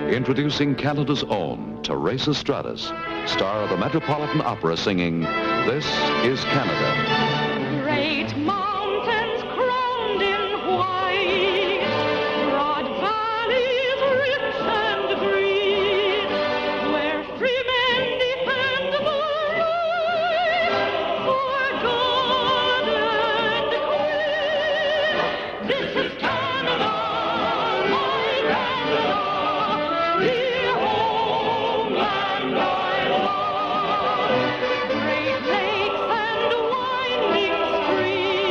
Introducing Canada's own Teresa Stratus, star of the Metropolitan Opera, singing This is Canada. Great mountains crowned in white, broad valleys rich and green, where free men defend the right for God and Queen. This is Canada, my Canada, the homeland I love. Great lakes and winding streams,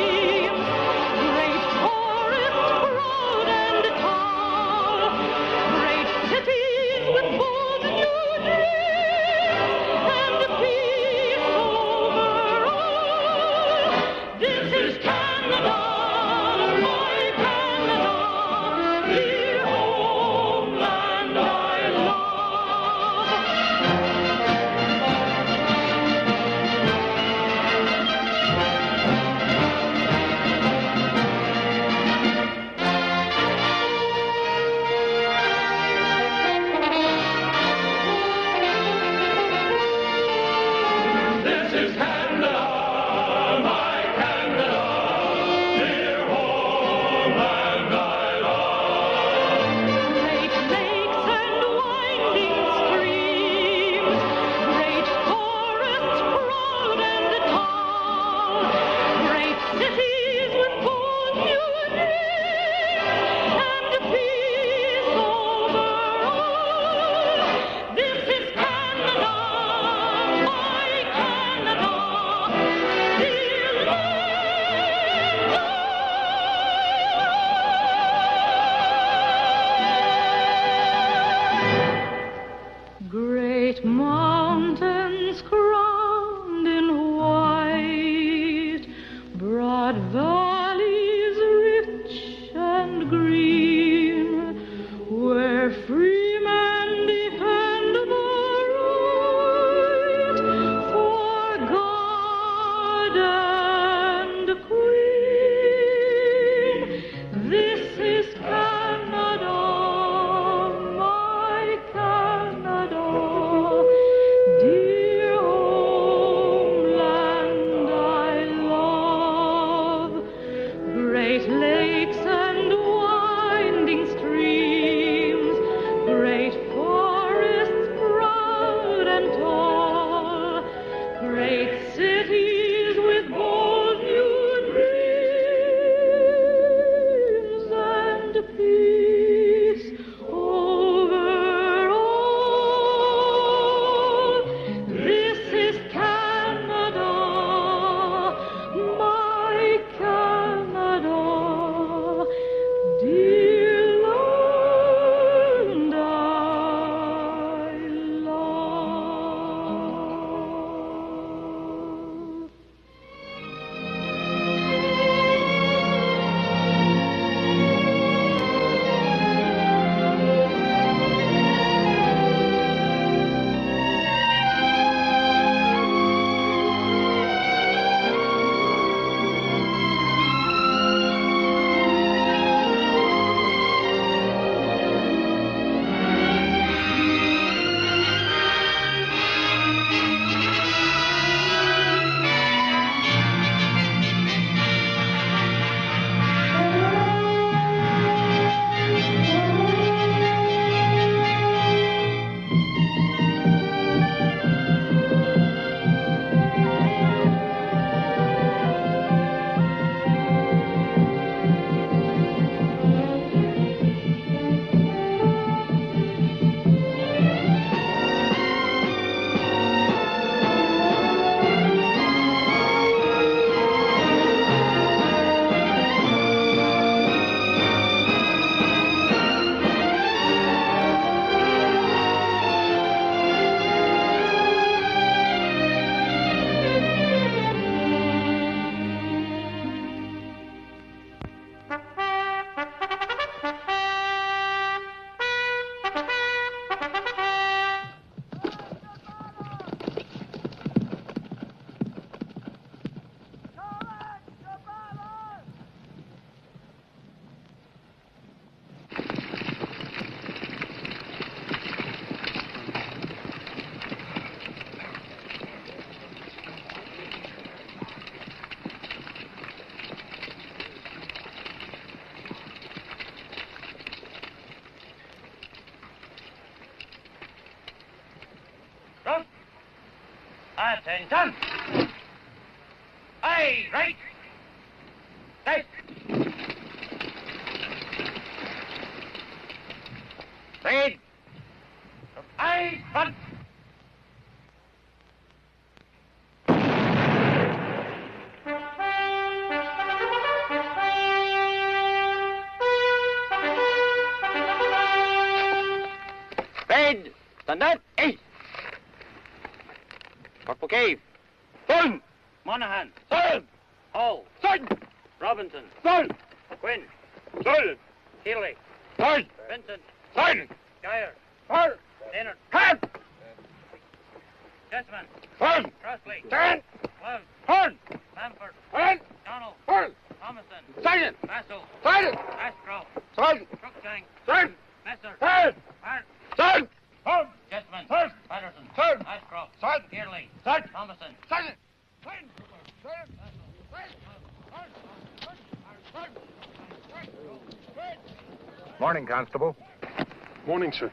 Attention! Aye, right! Left! Speed! Aye, front! Speed! Standard! East! Corporal Cave! Son! Monahan! Son! Hall! Son! Robinson! Son! Quinn! Son! Healy! Son! Vincent! Son! Geyer! Son! Leonard! Son! Jessman! Son! Crossley! Son! Love! Son! Bamford! Son! Donald! Son! Thomason! Sergeant! Basso! Son! Ashcroft! Son! Crookshank! Son! Messer! Son! Hart! Son! Son! Jessman! Son! Patterson! Son! Ashcroft! Son! Healy! Son! Thomason! Sergeant! Son! Son! Morning, Constable. Morning, sir.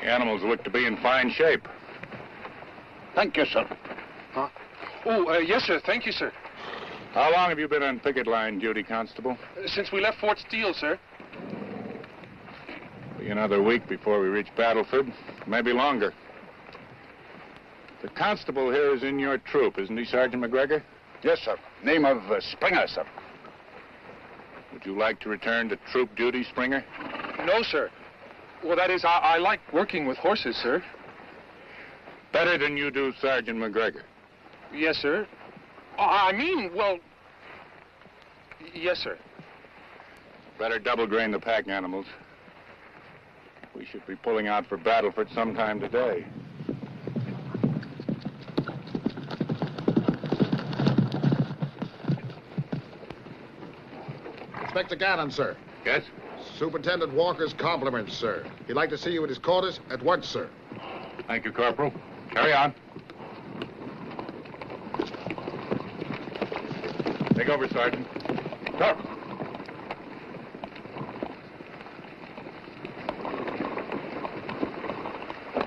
The animals look to be in fine shape. Thank you, sir. Huh? Oh, yes, sir. Thank you, sir. How long have you been on picket line duty, Constable? Since we left Fort Steele, sir. Be another week before we reach Battleford, maybe longer. The constable here is in your troop, isn't he, Sergeant McGregor? Yes, sir. Name of Springer, sir. Would you like to return to troop duty, Springer? No, sir. Well, that is, I like working with horses, sir. Better than you do, Sergeant McGregor. Yes, sir. I mean, well, yes, sir. Better double grain the pack animals. We should be pulling out for Battleford sometime today. Inspector Gannon, sir. Yes? Superintendent Walker's compliments, sir. He'd like to see you at his quarters at once, sir. Thank you, Corporal. Carry on. Take over, Sergeant. Sir.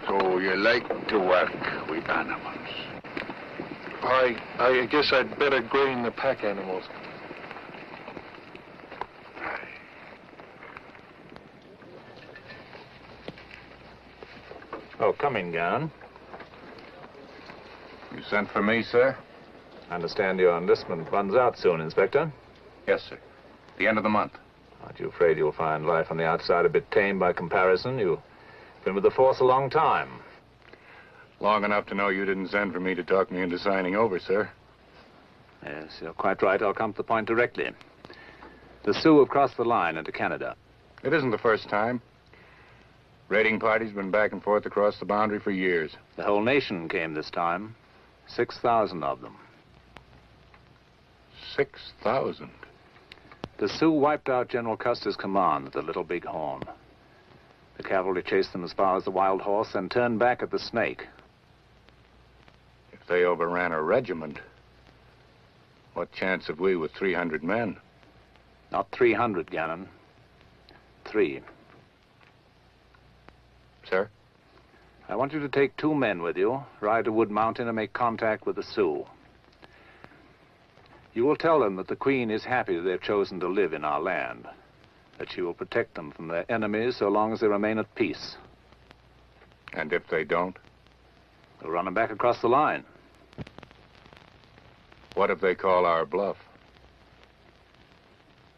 So you like to work with animals? I guess I'd better grain the pack animals. Oh, come in, Gannon. You sent for me, sir? I understand your enlistment runs out soon, Inspector. Yes, sir. The end of the month. Aren't you afraid you'll find life on the outside a bit tame by comparison? You've been with the force a long time. Long enough to know you didn't send for me to talk me into signing over, sir. Yes, you're quite right. I'll come to the point directly. The Sioux have crossed the line into Canada. It isn't the first time. Raiding parties been back and forth across the boundary for years. The whole nation came this time. 6,000 of them. 6,000? The Sioux wiped out General Custer's command at the Little Bighorn. The cavalry chased them as far as the Wild Horse and turned back at the Snake. If they overran a regiment, what chance have we with 300 men? Not 300, Gannon. 3. Sir? I want you to take 2 men with you, ride to Wood Mountain, and make contact with the Sioux. You will tell them that the Queen is happy they've chosen to live in our land, that she will protect them from their enemies so long as they remain at peace. And if they don't? We'll run them back across the line. What if they call our bluff?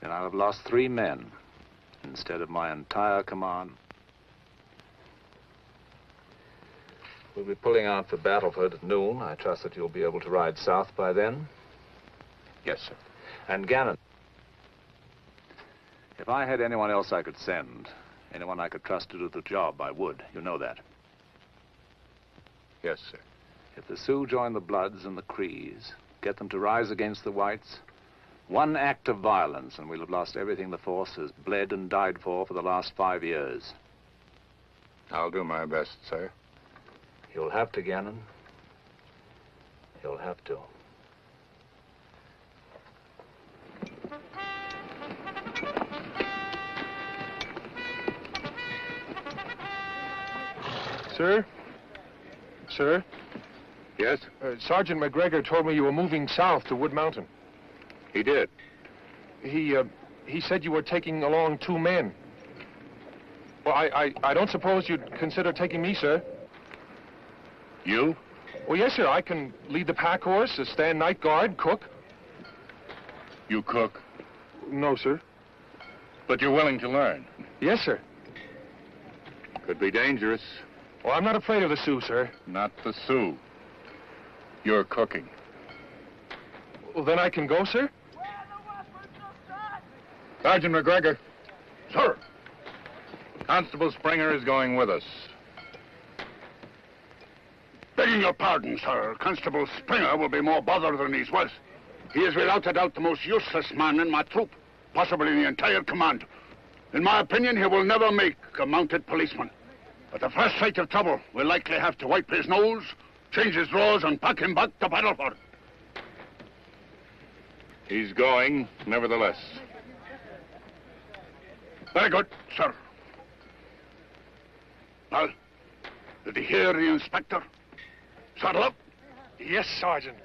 Then I'll have lost 3 men instead of my entire command. We'll be pulling out for Battleford at noon. I trust that you'll be able to ride south by then. Yes, sir. And Gannon, if I had anyone else I could send, anyone I could trust to do the job, I would. You know that. Yes, sir. If the Sioux join the Bloods and the Crees, get them to rise against the Whites, one act of violence and we'll have lost everything the force has bled and died for the last 5 years. I'll do my best, sir. You'll have to, Gannon. You'll have to. Sir, sir. Yes? Sergeant McGregor told me you were moving south to Wood Mountain. He did. He said you were taking along 2 men. Well, I don't suppose you'd consider taking me, sir. You? Well, yes, sir. I can lead the pack horse, stand night guard, cook. You cook? No, sir. But you're willing to learn? Yes, sir. Could be dangerous. Well, I'm not afraid of the Sioux, sir. Not the Sioux. You're cooking. Well, then I can go, sir? Sergeant McGregor. Sir. Constable Springer is going with us. Begging your pardon, sir, Constable Springer will be more bother than he's worth. He is without a doubt the most useless man in my troop, possibly in the entire command. In my opinion, he will never make a mounted policeman. At the first sight of trouble, we'll likely have to wipe his nose, change his drawers, and pack him back to Battleford. He's going, nevertheless. Very good, sir. Well, did he hear the inspector? Saddle up. Yes, Sergeant.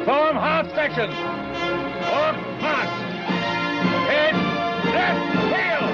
Form half section. Form fast. Head, left, heel.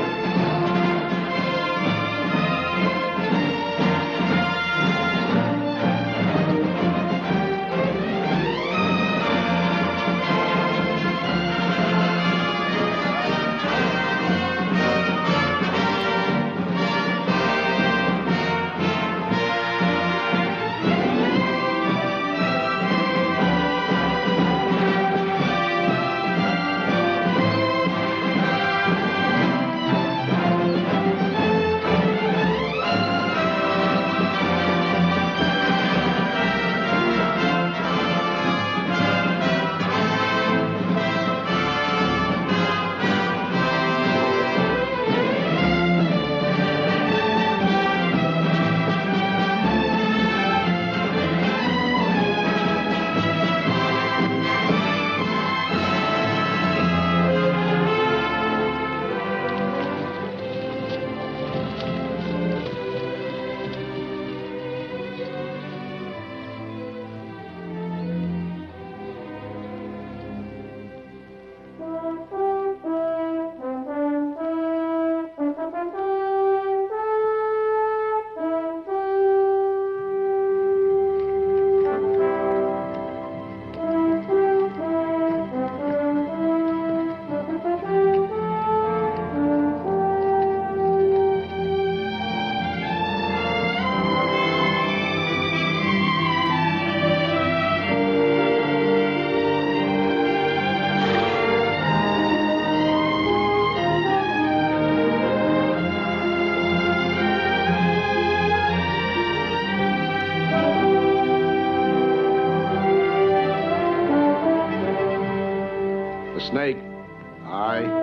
Snake. Aye.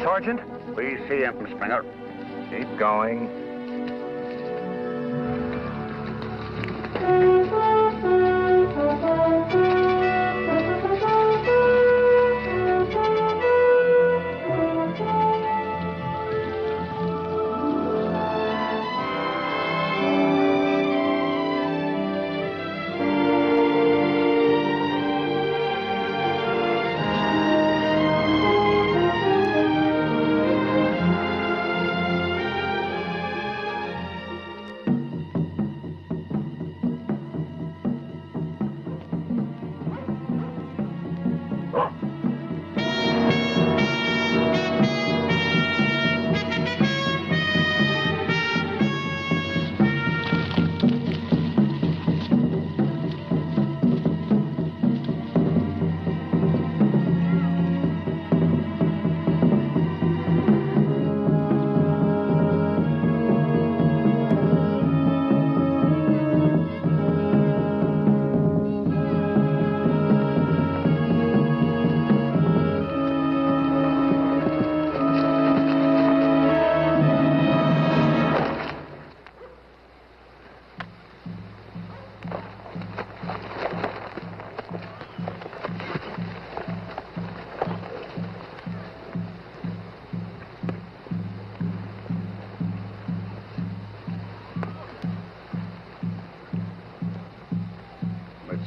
Sergeant? We see him, Springer. Keep going.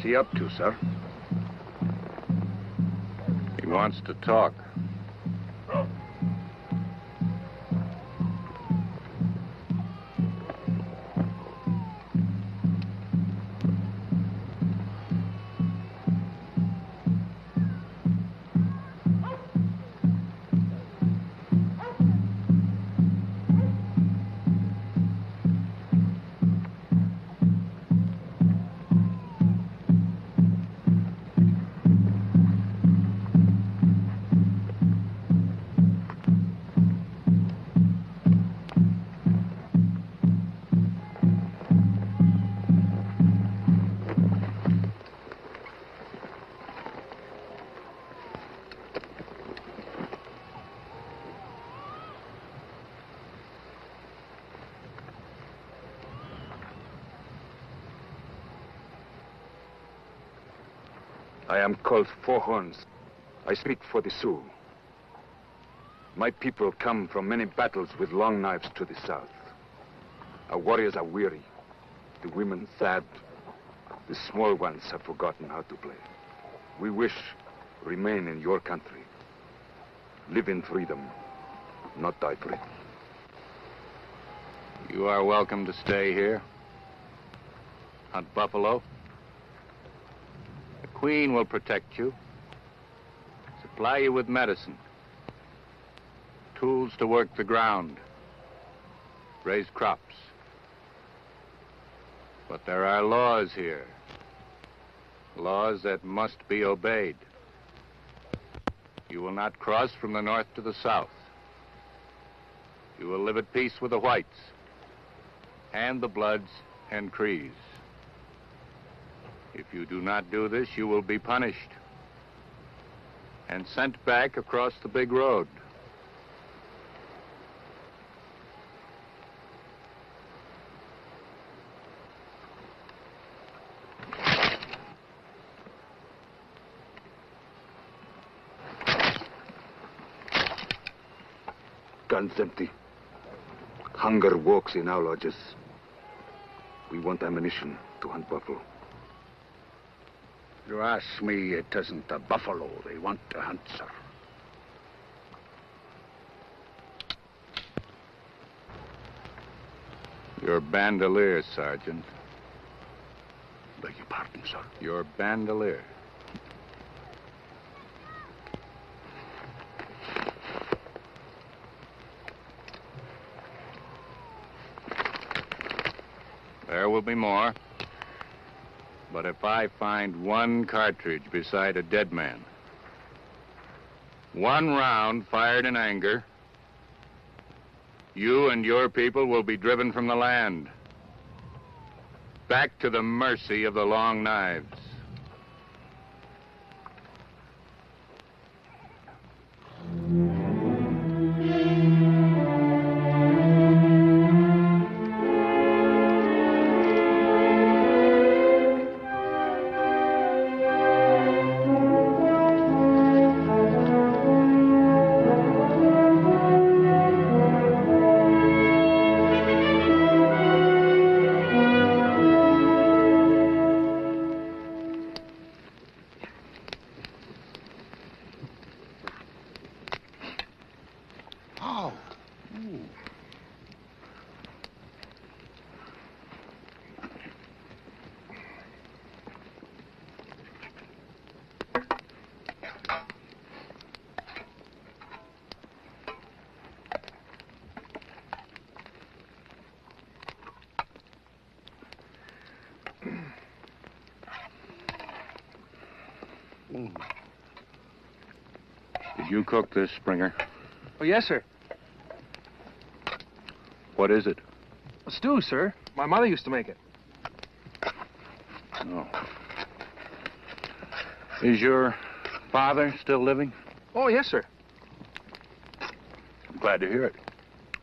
he up to, sir? He wants to talk. I am called Four Horns. I speak for the Sioux. My people come from many battles with long knives to the south. Our warriors are weary, the women sad, the small ones have forgotten how to play. We wish to remain in your country, live in freedom, not die free. You are welcome to stay here. Hunt buffalo. The Queen will protect you, supply you with medicine, tools to work the ground, raise crops. But there are laws here, laws that must be obeyed. You will not cross from the north to the south. You will live at peace with the whites and the Bloods and Crees. If you do not do this, you will be punished and sent back across the big road. Guns empty. Hunger walks in our lodges. We want ammunition to hunt buffalo. You ask me, it isn't the buffalo they want to hunt, sir. Your bandolier, Sergeant. Beg your pardon, sir. Your bandolier. There will be more. But if I find one cartridge beside a dead man, one round fired in anger, you and your people will be driven from the land, back to the mercy of the long knives. Did you cook this, Springer? Oh, yes, sir. What is it? A stew, sir. My mother used to make it. Oh. Is your father still living? Oh, yes, sir. I'm glad to hear it.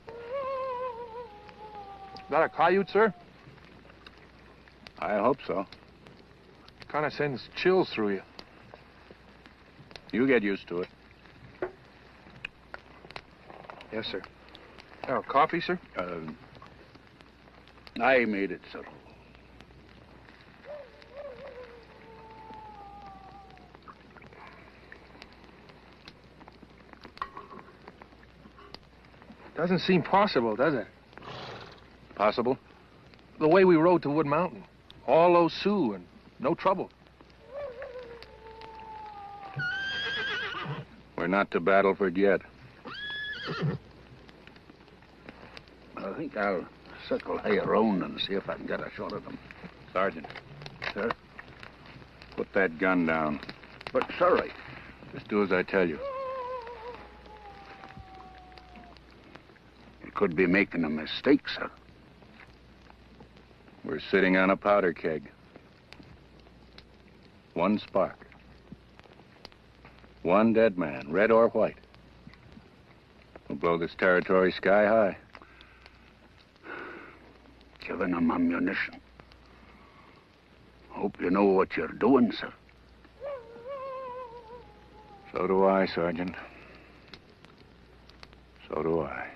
Is that a coyote, sir? I hope so. Kind of sends chills through you. You get used to it. Yes, sir. Oh, coffee, sir? I made it, sir. Doesn't seem possible, does it? Possible? The way we rode to Wood Mountain. All those Sioux and no trouble. We're not to Battleford yet. I think I'll circle high around and see if I can get a shot at them. Sergeant, Sir? put that gun down. But, sir, Just do as I tell you. you could be making a mistake, sir. We're sitting on a powder keg. One spark. One dead man, red or white. We'll blow this territory sky high. Giving them ammunition. Hope you know what you're doing, sir. So do I, Sergeant. So do I.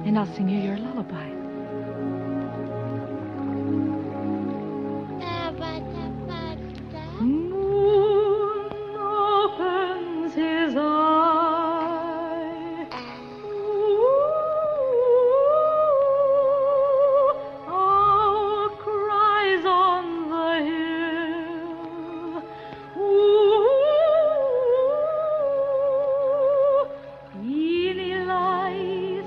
And I'll sing you your lullaby. Moon opens his eye. Owl cries on the hill. Ili lies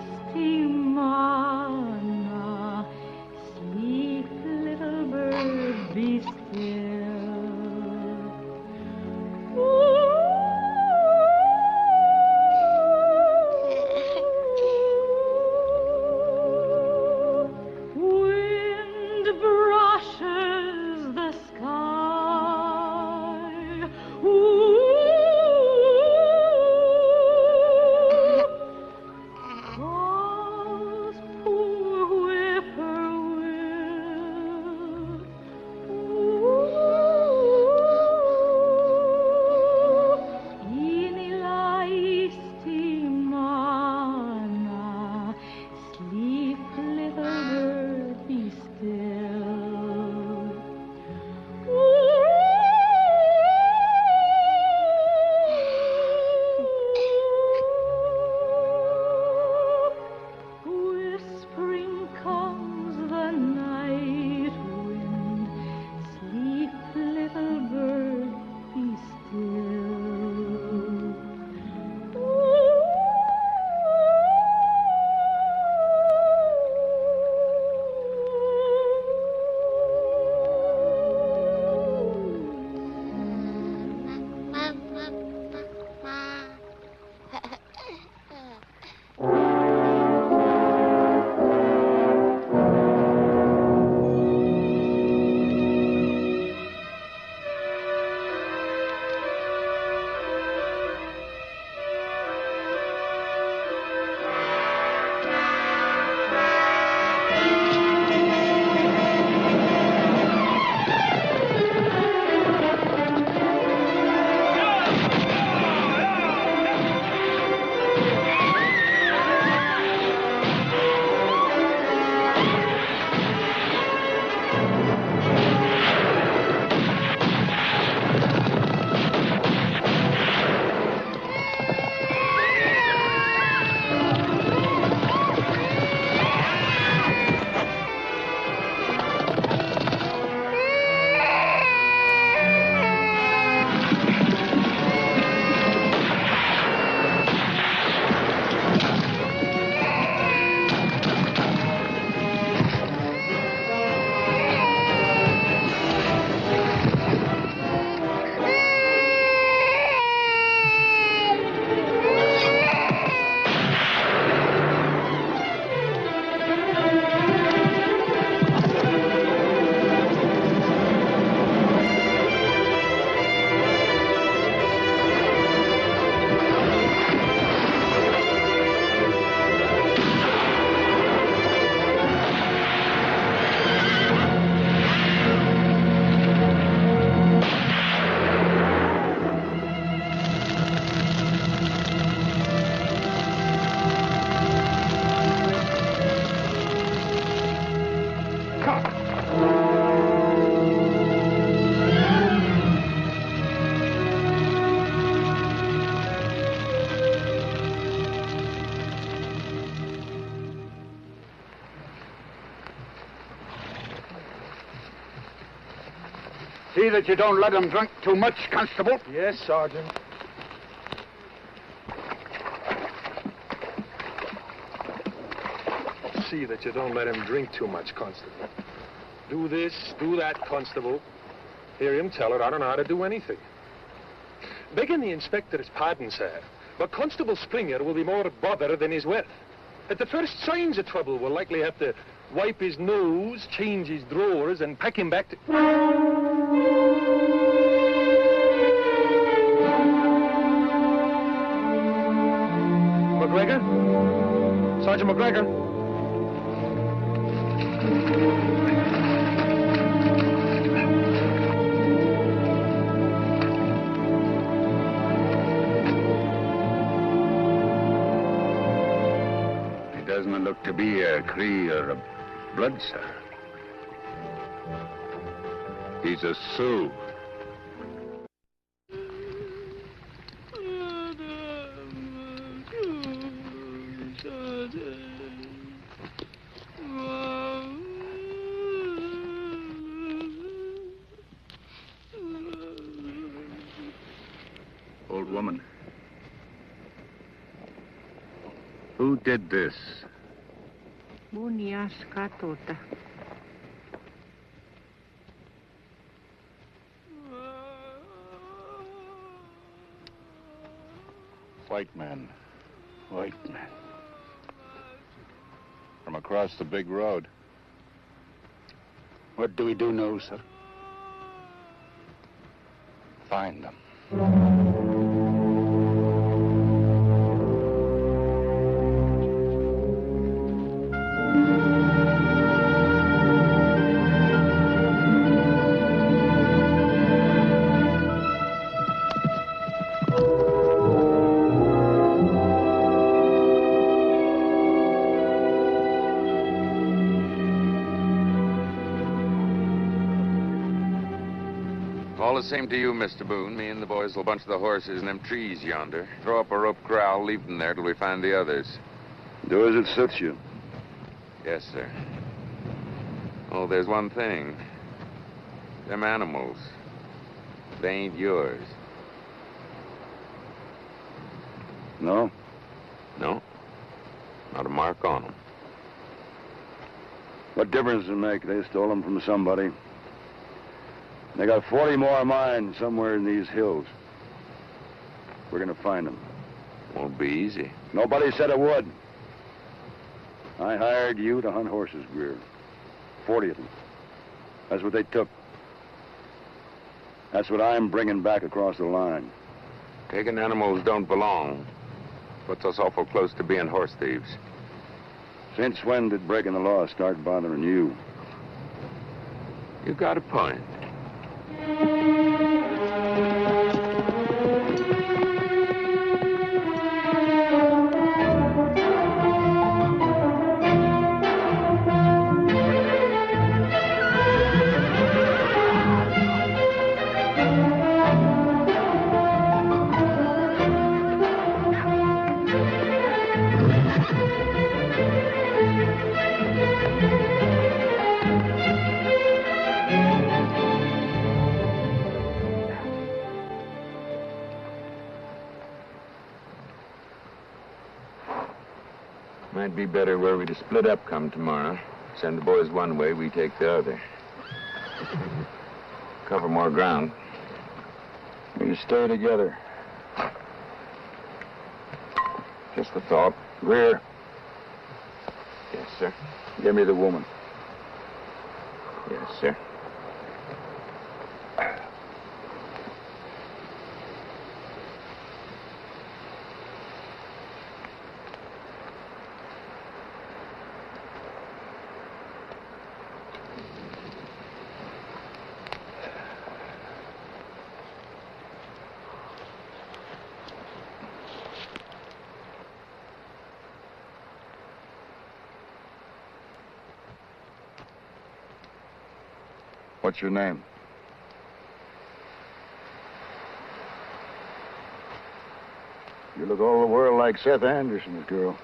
See that you don't let him drink too much, Constable. Yes, Sergeant. See that you don't let him drink too much, Constable. Do this, do that, Constable. Hear him tell her I don't know how to do anything. Begging the inspector's pardon, sir, but Constable Springer will be more bother than he's worth. At the first signs of trouble, we'll likely have to wipe his nose, change his drawers, and pack him back to... McGregor? Sergeant McGregor? He doesn't look to be a Cree or a Blood, sir. He's a Sioux. Old woman. Who did this? White men. White men. From across the big road. What do we do now, sir? Find them. All the same to you, Mr. Boone. Me and the boys will bunch the horses in them trees yonder. Throw up a rope corral, leave them there till we find the others. Do as it suits you. Yes, sir. Oh, there's one thing. Them animals. They ain't yours. No? No. Not a mark on them. What difference does it make? They stole them from somebody. They got 40 more of mine somewhere in these hills. We're gonna find them. Won't be easy. Nobody said it would. I hired you to hunt horses, Greer. 40 of them. That's what they took. That's what I'm bringing back across the line. Taking animals don't belong. Puts us awful close to being horse thieves. Since when did breaking the law start bothering you? You got a point. Might be better were we to split up come tomorrow. Send the boys one way, we take the other. Cover more ground. We stay together. Just a thought. Greer. Yes, sir. Give me the woman. Yes, sir. What's your name? You look all the world like Seth Anderson's girl.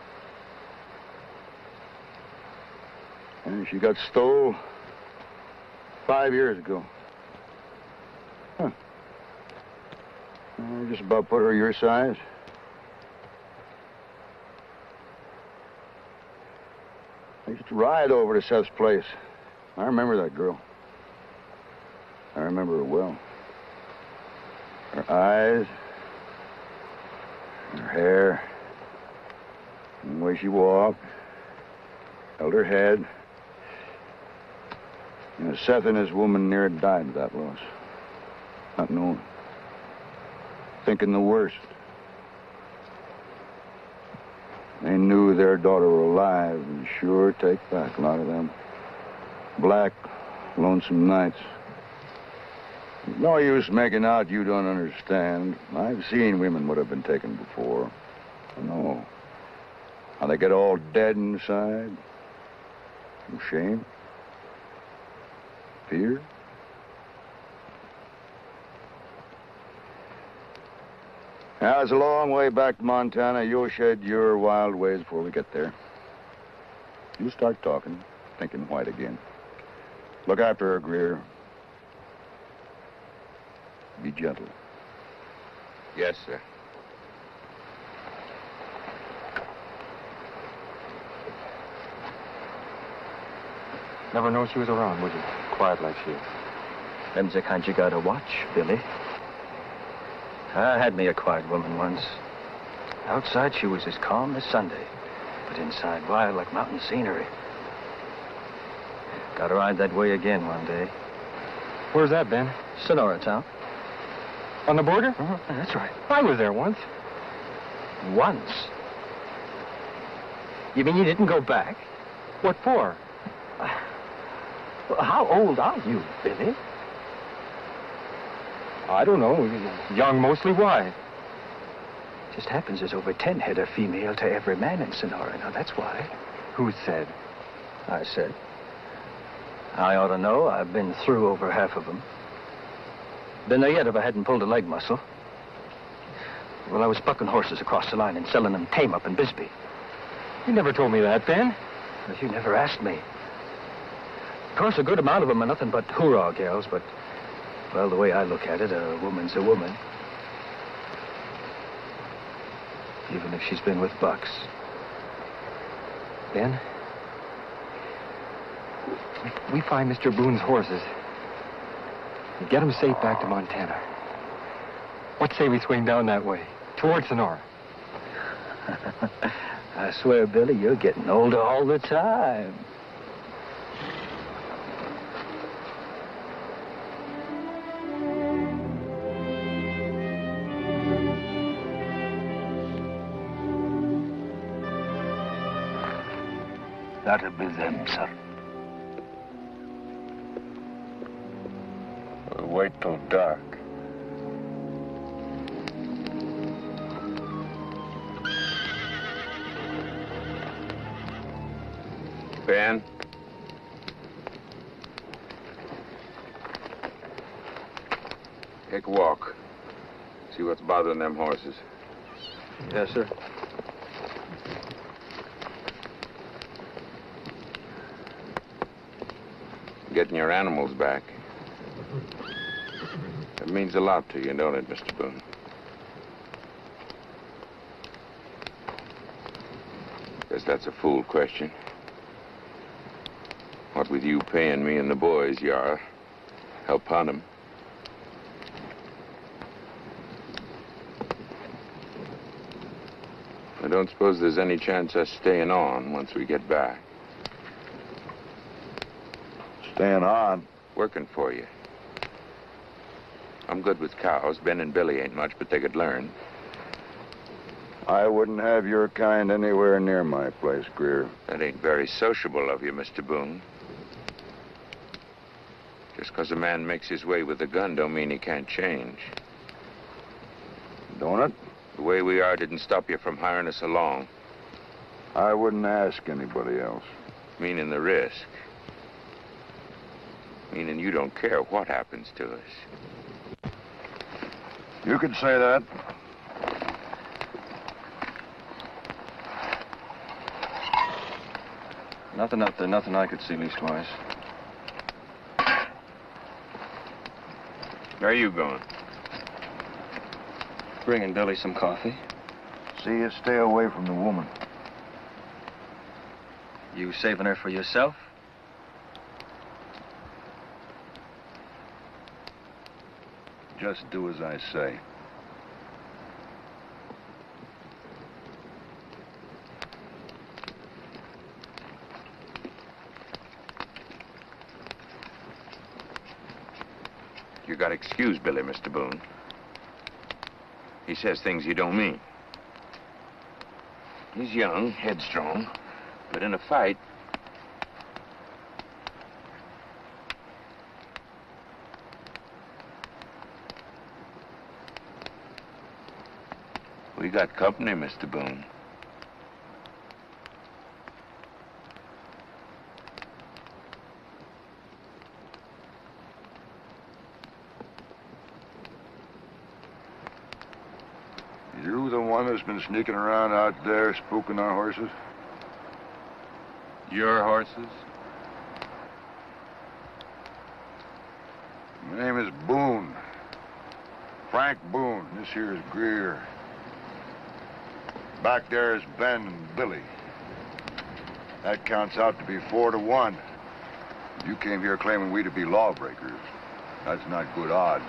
And she got stole 5 years ago. Huh. Just about put her your size. I used to ride over to Seth's place. I remember that girl. I remember her well. Her eyes, her hair, and the way she walked, held her head. You know, Seth and his woman near died of that loss. Not knowing. Thinking the worst. They knew their daughter were alive and sure take back a lot of them black, lonesome nights. No use making out you don't understand. I've seen women would have been taken before. I know. How they get all dead inside. From shame. Fear. Now, it's a long way back to Montana. You'll shed your wild ways before we get there. You start talking, thinking white again. Look after her, Greer. Be gentle. Yes, sir. Never know she was around, would you? Quiet like she is. Them's the kind you gotta watch, Billy. I had me a quiet woman once. Outside, she was as calm as Sunday, but inside, wild like mountain scenery. Gotta ride that way again one day. Where's that, Ben? Sonora town. On the border? That's right. I was there once. Once? You mean you didn't go back? What for? Well, how old are you, Billy? I don't know. Young mostly. Why? Just happens there's over 10 head of female to every man in Sonora. Now, that's why. Who said? I said. I ought to know. I've been through over half of them. Been there yet if I hadn't pulled a leg muscle. Well, I was bucking horses across the line and selling them tame up in Bisbee. You never told me that, Ben. Well, you never asked me. Of course, a good amount of them are nothing but hoorah gals, but, well, the way I look at it, a woman's a woman. Even if she's been with bucks. Ben, if we find Mr. Boone's horses and get them safe back to Montana, what say we swing down that way, towards Sonora? I swear, Billy, you're getting older all the time. That'll be them, sir. We'll wait till dark. Ben? Take a walk. See what's bothering them horses. Yes, sir. Getting your animals back. It means a lot to you, don't it, Mr. Boone? Guess that's a fool question. What with you paying me and the boys, you are. Help hunt 'em. I don't suppose there's any chance of us staying on once we get back. Staying on? Working for you. I'm good with cows. Ben and Billy ain't much, but they could learn. I wouldn't have your kind anywhere near my place, Greer. That ain't very sociable of you, Mr. Boone. Just 'cause a man makes his way with a gun don't mean he can't change. Don't it? The way we are didn't stop you from hiring us along. I wouldn't ask anybody else. Meaning the risk. Meaning you don't care what happens to us. You could say that. Nothing up there, nothing I could see leastwise. Where are you going? Bringing Billy some coffee. See you stay away from the woman. You saving her for yourself? Just do as I say. You got to excuse Billy, Mr. Boone. He says things he don't mean. He's young, headstrong, but in a fight... We got company, Mr. Boone. You the one that's been sneaking around out there spooking our horses? Your horses? My name is Boone. Frank Boone. This here is Greer. Back there is Ben and Billy. That counts out to be 4-1. You came here claiming we to be lawbreakers. That's not good odds.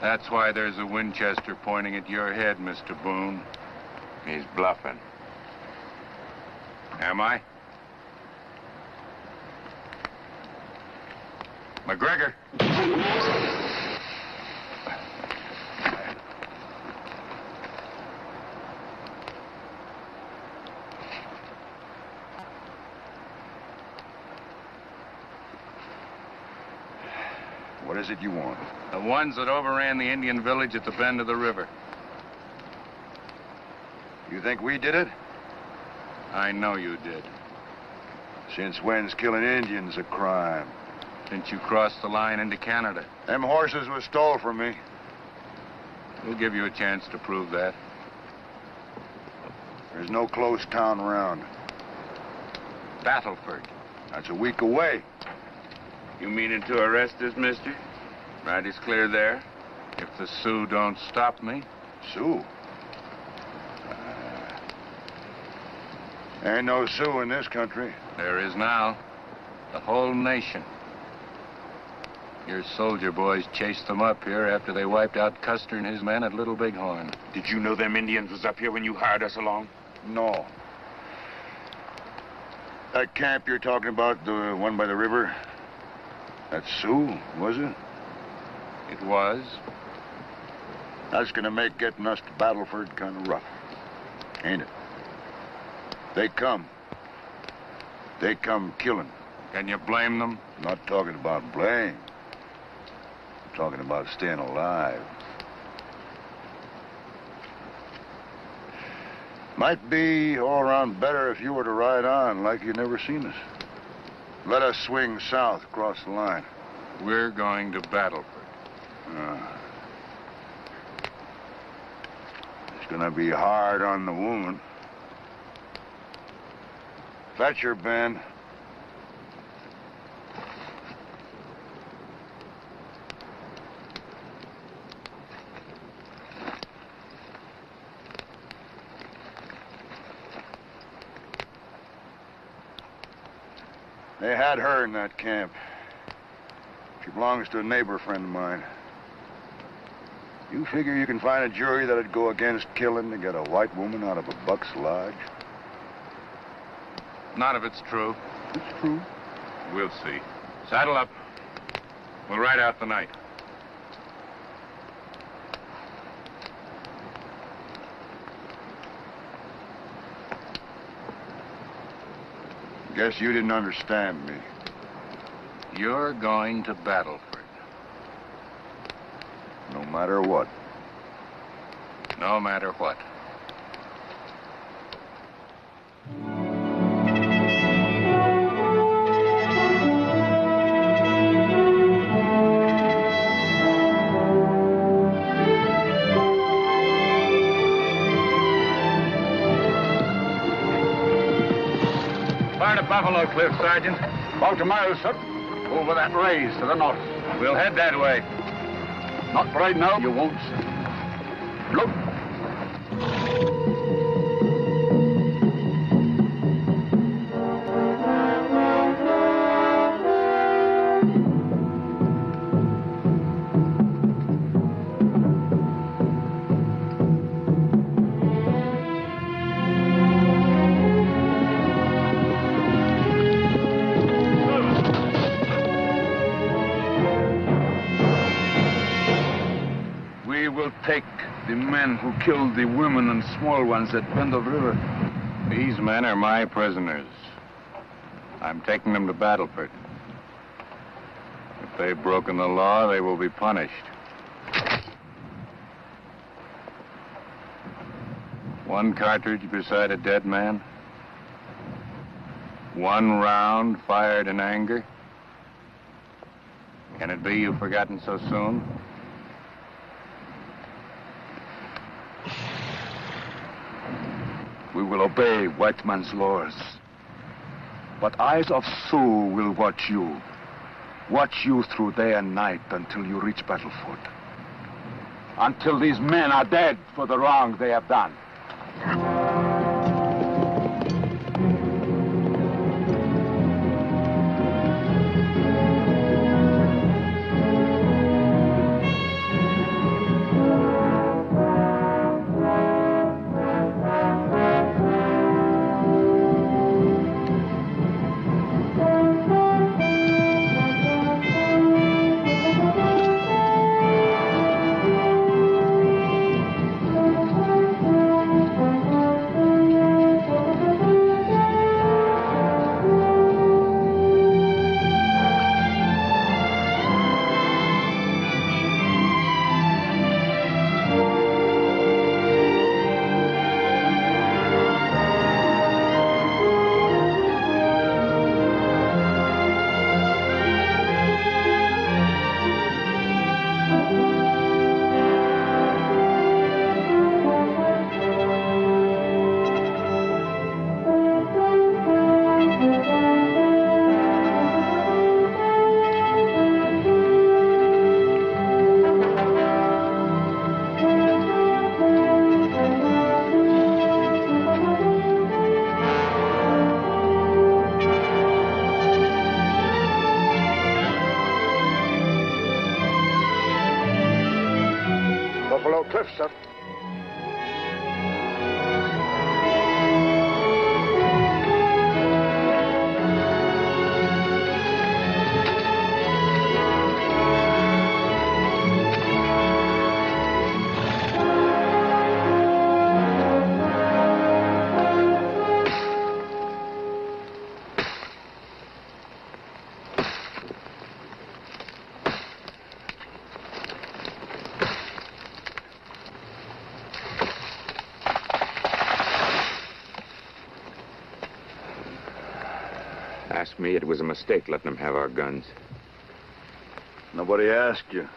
That's why there's a Winchester pointing at your head, Mr. Boone. He's bluffing. Am I? McGregor. What is it you want? The ones that overran the Indian village at the bend of the river. You think we did it? I know you did. Since when's killing Indians a crime? Since you crossed the line into Canada. Them horses was stole from me. We'll give you a chance to prove that. There's no close town around. Battleford. That's a week away. You meaning to arrest us, mister? Right is clear there. If the Sioux don't stop me. Sioux? Ain't no Sioux in this country. There is now. The whole nation. Your soldier boys chased them up here after they wiped out Custer and his men at Little Bighorn. Did you know them Indians was up here when you hired us along? No. That camp you're talking about, the one by the river, that's Sioux, was it? It was. That's gonna make getting us to Battleford kind of rough, ain't it? They come killing. Can you blame them? I'm not talking about blame. I'm talking about staying alive. Might be all around better if you were to ride on like you'd never seen us. Let us swing south across the line. We're going to Battleford. It's gonna be hard on the woman. Fetch her, Ben. They had her in that camp. She belongs to a neighbor friend of mine. You figure you can find a jury that'd go against killing to get a white woman out of a buck's lodge? None of it's true. It's true. We'll see. Saddle up. We'll ride out the night. Guess you didn't understand me. You're going to Battleford. No matter what. No matter what. Fire to Buffalo Cliff, Sergeant. About a mile, sir. Over that raise to the north. We'll head that way. Not right now, you won't, sir. Look. Take the men who killed the women and small ones at Bend of River. These men are my prisoners. I'm taking them to Battleford. If they've broken the law, they will be punished. One cartridge beside a dead man. One round fired in anger. Can it be you've forgotten so soon? We will obey white man's laws. But eyes of Sioux will watch you. Watch you through day and night until you reach Battleford. Until these men are dead for the wrong they have done. Cliff, sir. Asked me it was a mistake letting them have our guns. Nobody asked you.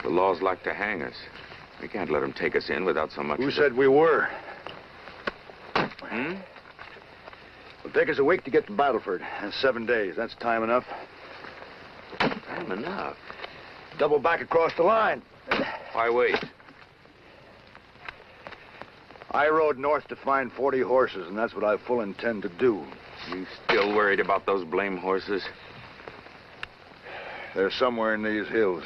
The laws like to hang us. We can't let them take us in without so much... Who said we were? Hmm? It'll take us a week to get to Battleford. That's 7 days. That's time enough. Time enough? Double back across the line. Why wait? I rode north to find 40 horses, and that's what I full intend to do. You still worried about those blame horses? They're somewhere in these hills.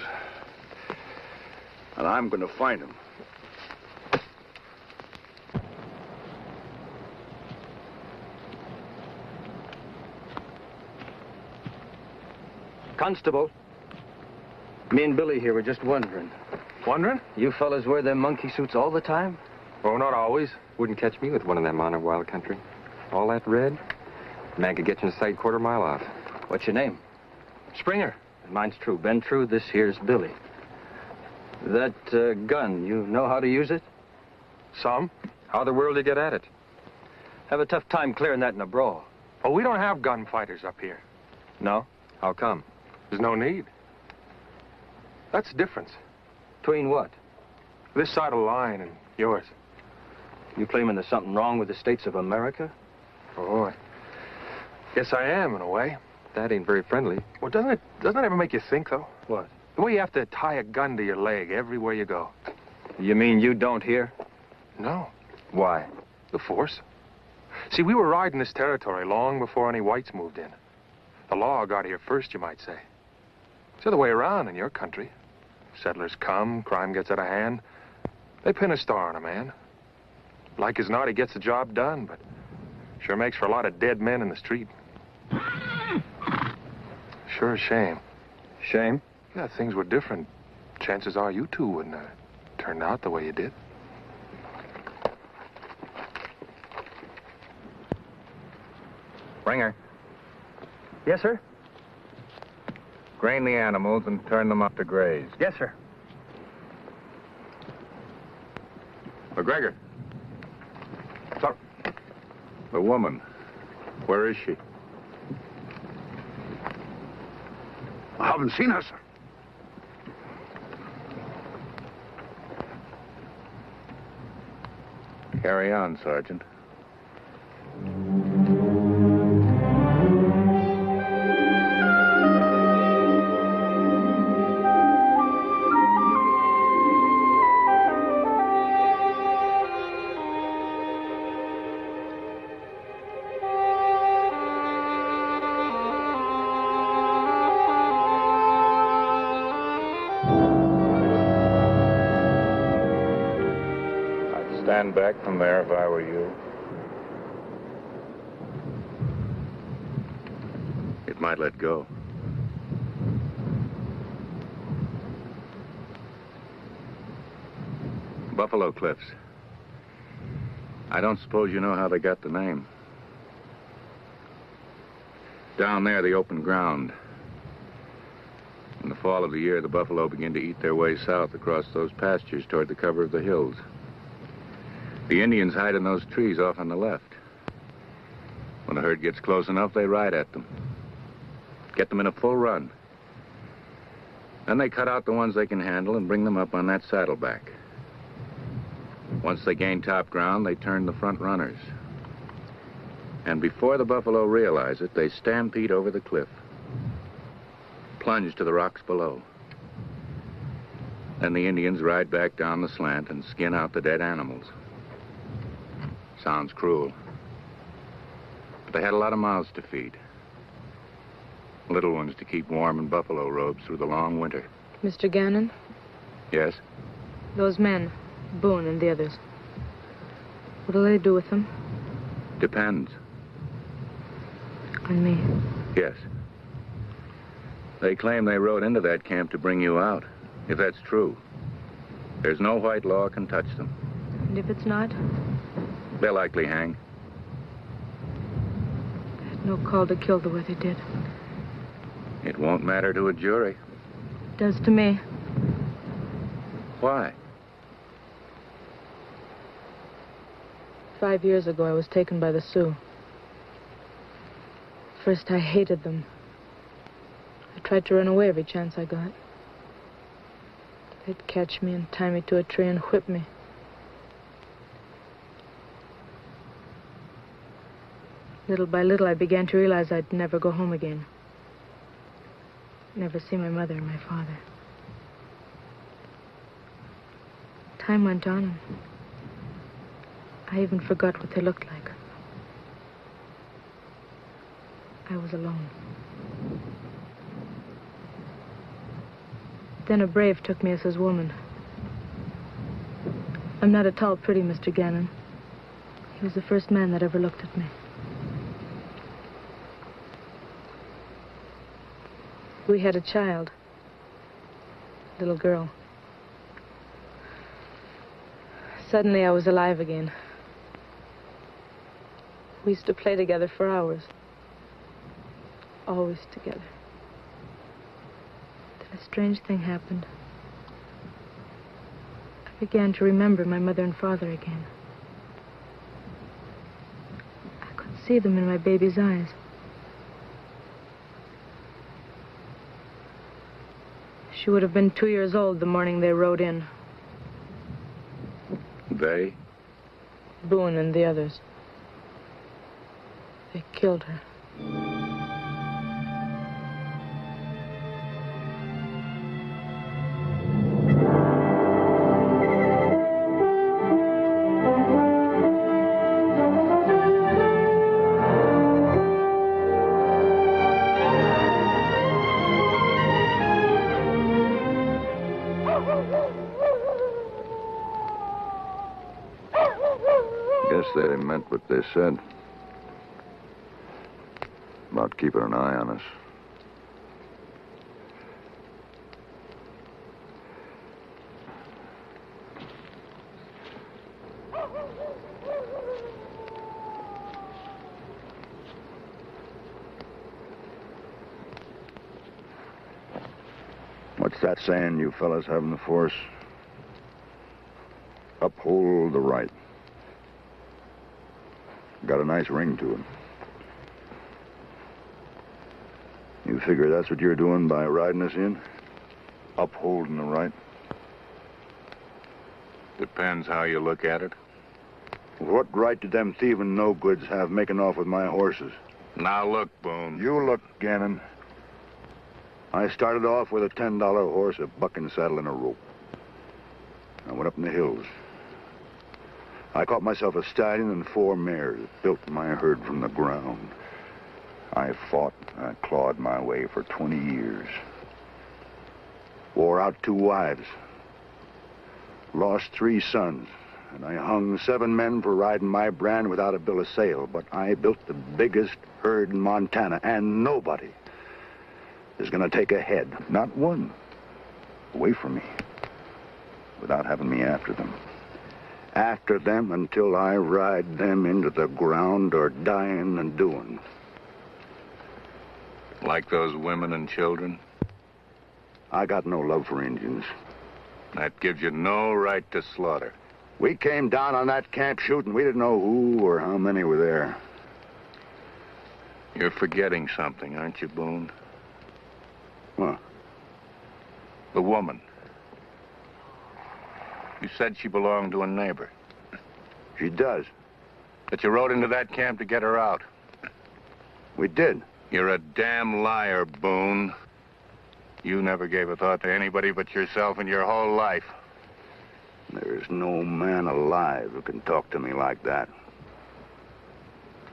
And I'm going to find them. Constable, me and Billy here were just wondering. Wondering? You fellas wear them monkey suits all the time? Oh, not always. Wouldn't catch me with one of them on a wild country. All that red, man could get you in sight quarter-mile off. What's your name? Springer. And mine's True. Ben True, this here's Billy. That gun, you know how to use it? Some. How the world do you get at it? Have a tough time clearing that in a brawl. Oh, we don't have gunfighters up here. No? How come? There's no need. That's the difference. Between what? This side of the line and yours. You claiming there's something wrong with the states of America? Oh, I guess I am, in a way. That ain't very friendly. Well, doesn't it ever make you think, though? What? The way you have to tie a gun to your leg everywhere you go. You mean you don't hear? No. Why? The force. See, we were riding this territory long before any whites moved in. The law got here first, you might say. It's the other way around in your country. Settlers come, crime gets out of hand. They pin a star on a man. Like as not, he gets the job done, but sure makes for a lot of dead men in the street. Sure a shame. Shame? Yeah, if things were different, chances are you two wouldn't have turned out the way you did. Springer, Yes, sir? grain the animals and turn them up to graze. Yes, sir. McGregor. Sir. The woman. Where is she? I haven't seen her, sir. Carry on, Sergeant. Stand back from there if I were you. It might let go. Buffalo Cliffs. I don't suppose you know how they got the name. Down there, the open ground. In the fall of the year, the buffalo begin to eat their way south across those pastures toward the cover of the hills. The Indians hide in those trees off on the left. When the herd gets close enough, they ride at them. Get them in a full run. Then they cut out the ones they can handle and bring them up on that saddleback. Once they gain top ground, they turn the front runners. And before the buffalo realize it, they stampede over the cliff, plunge to the rocks below. Then the Indians ride back down the slant and skin out the dead animals. Sounds cruel. But they had a lot of mouths to feed. Little ones to keep warm in buffalo robes through the long winter. Mr. Gannon? Yes? Those men, Boone and the others. What'll they do with them? Depends. On me? Yes. They claim they rode into that camp to bring you out. If that's true, there's no white law can touch them. And if it's not? They'll likely hang. They had no call to kill the way they did. It won't matter to a jury. It does to me. Why? 5 years ago, I was taken by the Sioux. First, I hated them. I tried to run away every chance I got. They'd catch me and tie me to a tree and whip me. Little by little, I began to realize I'd never go home again. Never see my mother and my father. Time went on, and I even forgot what they looked like. I was alone. Then a brave took me as his woman. I'm not at all pretty, Mr. Gannon. He was the first man that ever looked at me. We had a child. Little girl. Suddenly I was alive again. We used to play together for hours. Always together. Then a strange thing happened. I began to remember my mother and father again. I could see them in my baby's eyes. She would have been 2 years old the morning they rode in. They? Boone and the others. They killed her. meant what they said. About keeping an eye on us. What's that saying you fellas have in the force? Uphold the right. Got a nice ring to it. You figure that's what you're doing by riding us in? Upholding the right? Depends how you look at it. What right did them thieving no-goods have making off with my horses? Now look, Boone. You look, Gannon. I started off with a $10 horse, a bucking saddle, and a rope. I went up in the hills. I caught myself a stallion and 4 mares that built my herd from the ground. I fought, I clawed my way for 20 years. Wore out 2 wives. Lost 3 sons. And I hung 7 men for riding my brand without a bill of sale. But I built the biggest herd in Montana, and nobody is going to take a head, not one, away from me without having me after them. After them until I ride them into the ground or dying and doing. Like those women and children? I got no love for Indians. That gives you no right to slaughter. We came down on that camp shooting. We didn't know who or how many were there. You're forgetting something, aren't you, Boone? What? The woman. You said she belonged to a neighbor. She does. That you rode into that camp to get her out. We did. You're a damn liar, Boone. You never gave a thought to anybody but yourself in your whole life. There's no man alive who can talk to me like that.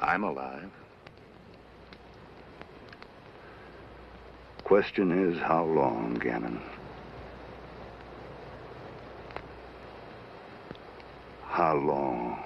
I'm alive. Question is, how long, Gannon? How long?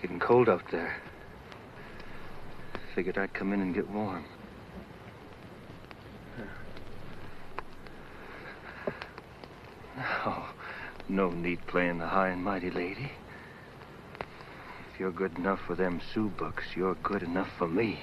Getting cold out there. Figured I'd come in and get warm. No need playing the high and mighty, lady. If you're good enough for them Sioux bucks, you're good enough for me.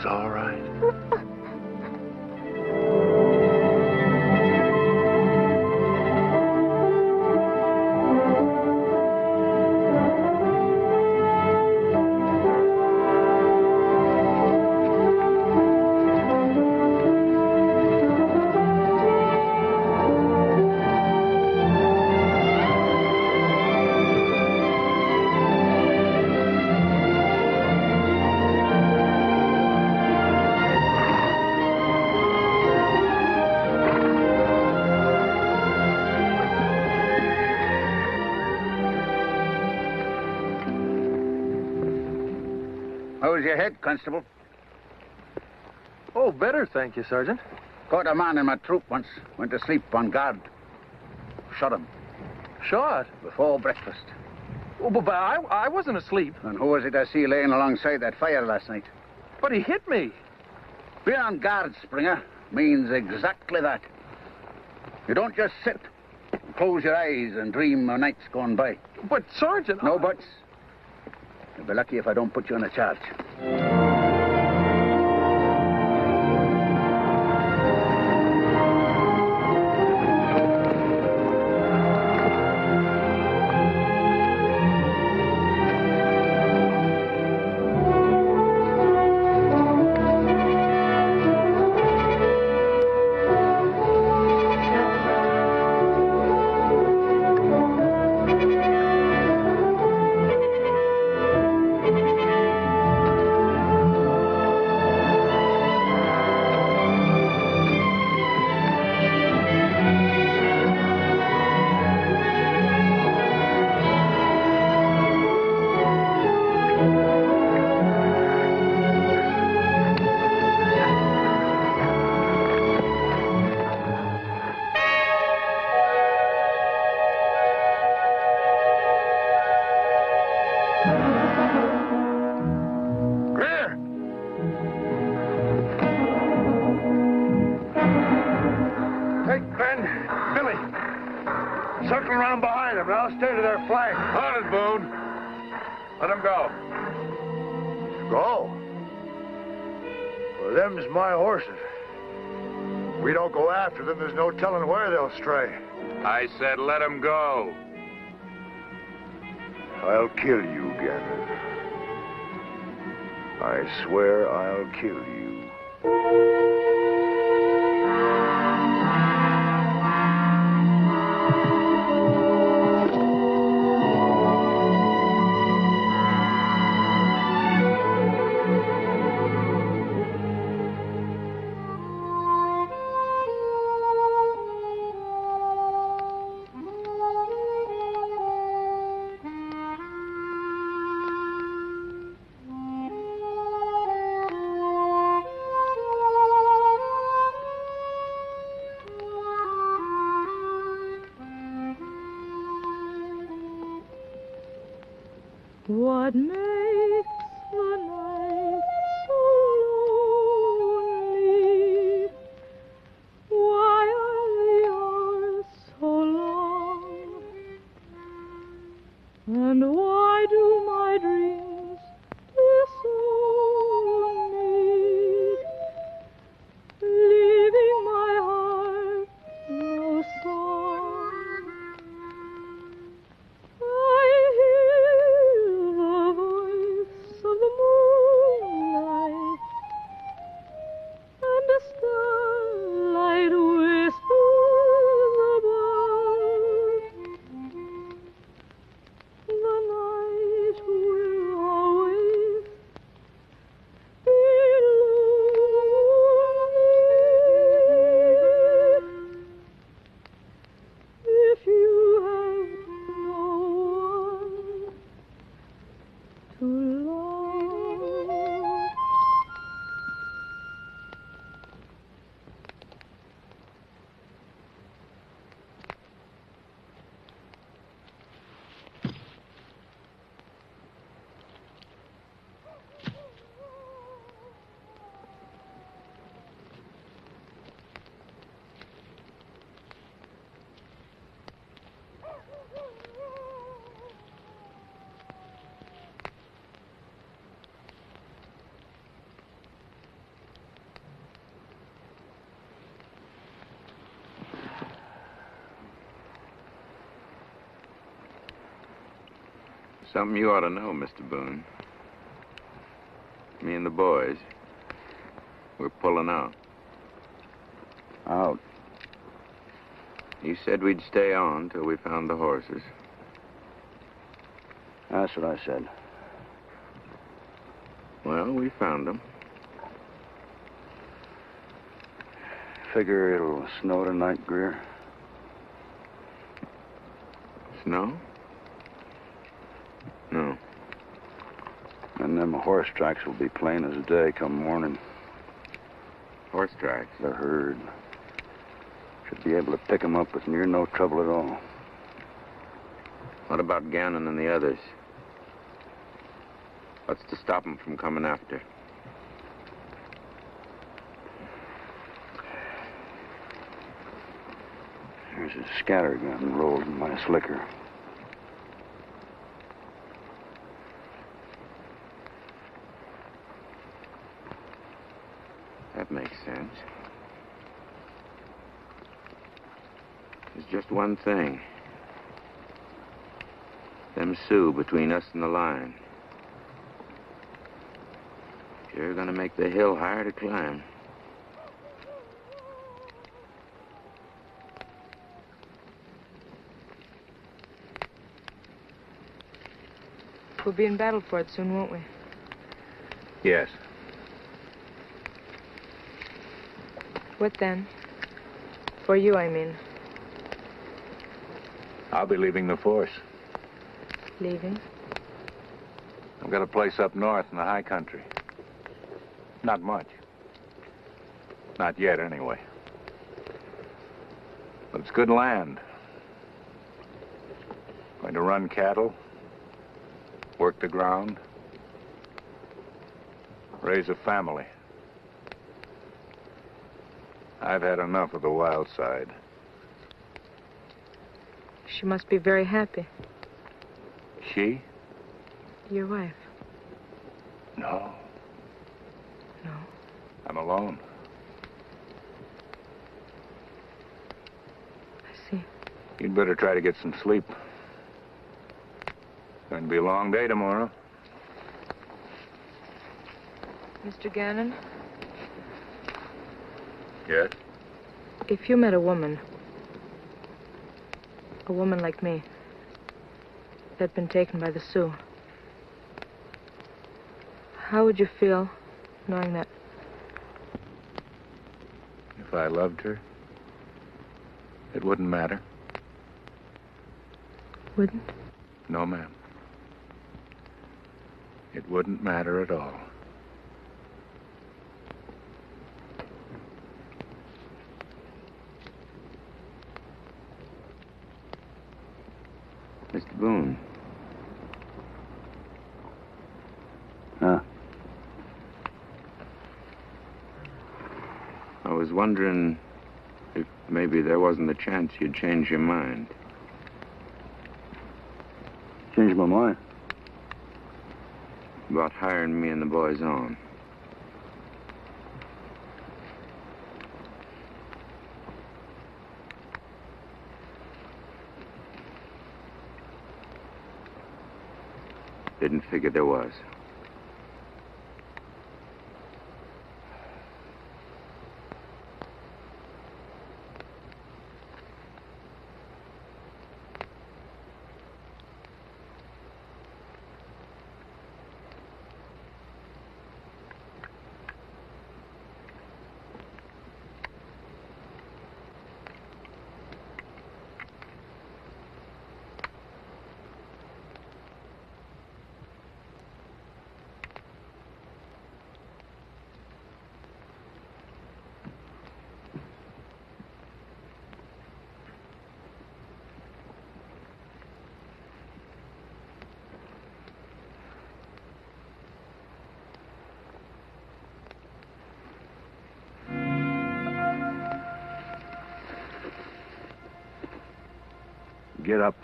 It's all right. How's your head, Constable? Oh, better, thank you, Sergeant. Caught a man in my troop once. Went to sleep on guard. Shot him. Shot? Before breakfast. Oh, but I wasn't asleep. And who was it I see laying alongside that fire last night? But he hit me. Being on guard, Springer, means exactly that. You don't just sit, close your eyes and dream of nights gone by. But, Sergeant... No buts. You'll be lucky if I don't put you on a charge. Stay to their flank. Hold it, Boone. Let them go. Go? Well, them's my horses. We don't go after them, there's no telling where they'll stray. I said let them go. I'll kill you, Gannon. I swear I'll kill you. What makes the night so lonely? Why are the hours so long? And why do my dreams disown me, leaving my heart no song? I hear the voice Something you ought to know, Mr. Boone. Me and the boys, we're pulling out. Out? You said we'd stay on till we found the horses. That's what I said. Well, we found them. Figure it'll snow tonight, Greer? Snow? No. And them horse tracks will be plain as day come morning. Horse tracks? The herd. Should be able to pick 'em up with near no trouble at all. What about Gannon and the others? What's to stop them from coming after? There's a scatter gun rolled in my slicker. That makes sense. There's just one thing. Them Sioux between us and the line. Sure gonna make the hill higher to climb. We'll be in battle for it soon, won't we? Yes. What then? For you, I mean. I'll be leaving the force. Leaving? I've got a place up north in the high country. Not much. Not yet, anyway. But it's good land. Going to run cattle, work the ground, raise a family. I've had enough of the wild side. She must be very happy. She? Your wife. No. No. I'm alone. I see. You'd better try to get some sleep. Going to be a long day tomorrow. Mr. Gannon? Yes? If you met a woman like me, that'd been taken by the Sioux, how would you feel knowing that? If I loved her, it wouldn't matter. Wouldn't? No, ma'am. It wouldn't matter at all. Mr. Boone. Huh? I was wondering if maybe there wasn't a chance you'd change your mind. Change my mind? About hiring me and the boys on. Didn't figure there was. Get up.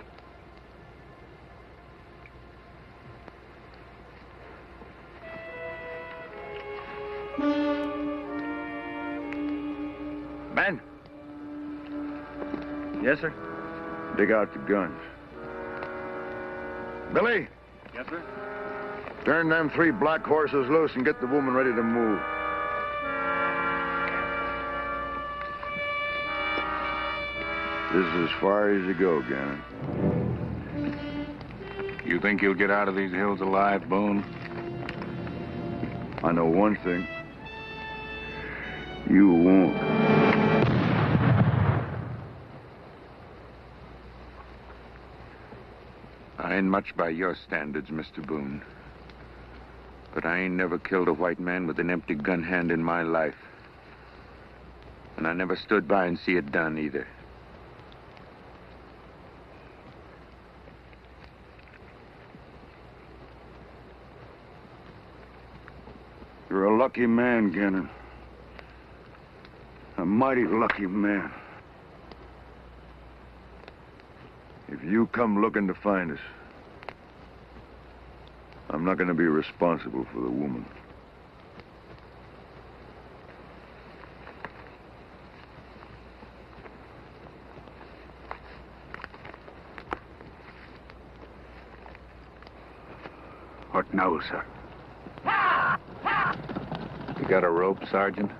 Men, Yes, sir? dig out the guns. Billy, Yes, sir? Turn them 3 black horses loose and get the woman ready to move. This is as far as you go, Gannon. You think you'll get out of these hills alive, Boone? I know one thing. You won't. I ain't much by your standards, Mr. Boone. But I ain't never killed a white man with an empty gun hand in my life. And I never stood by and see it done either. You're a lucky man, Gannon. A mighty lucky man. If you come looking to find us, I'm not going to be responsible for the woman. What now, sir? You got a rope, Sergeant?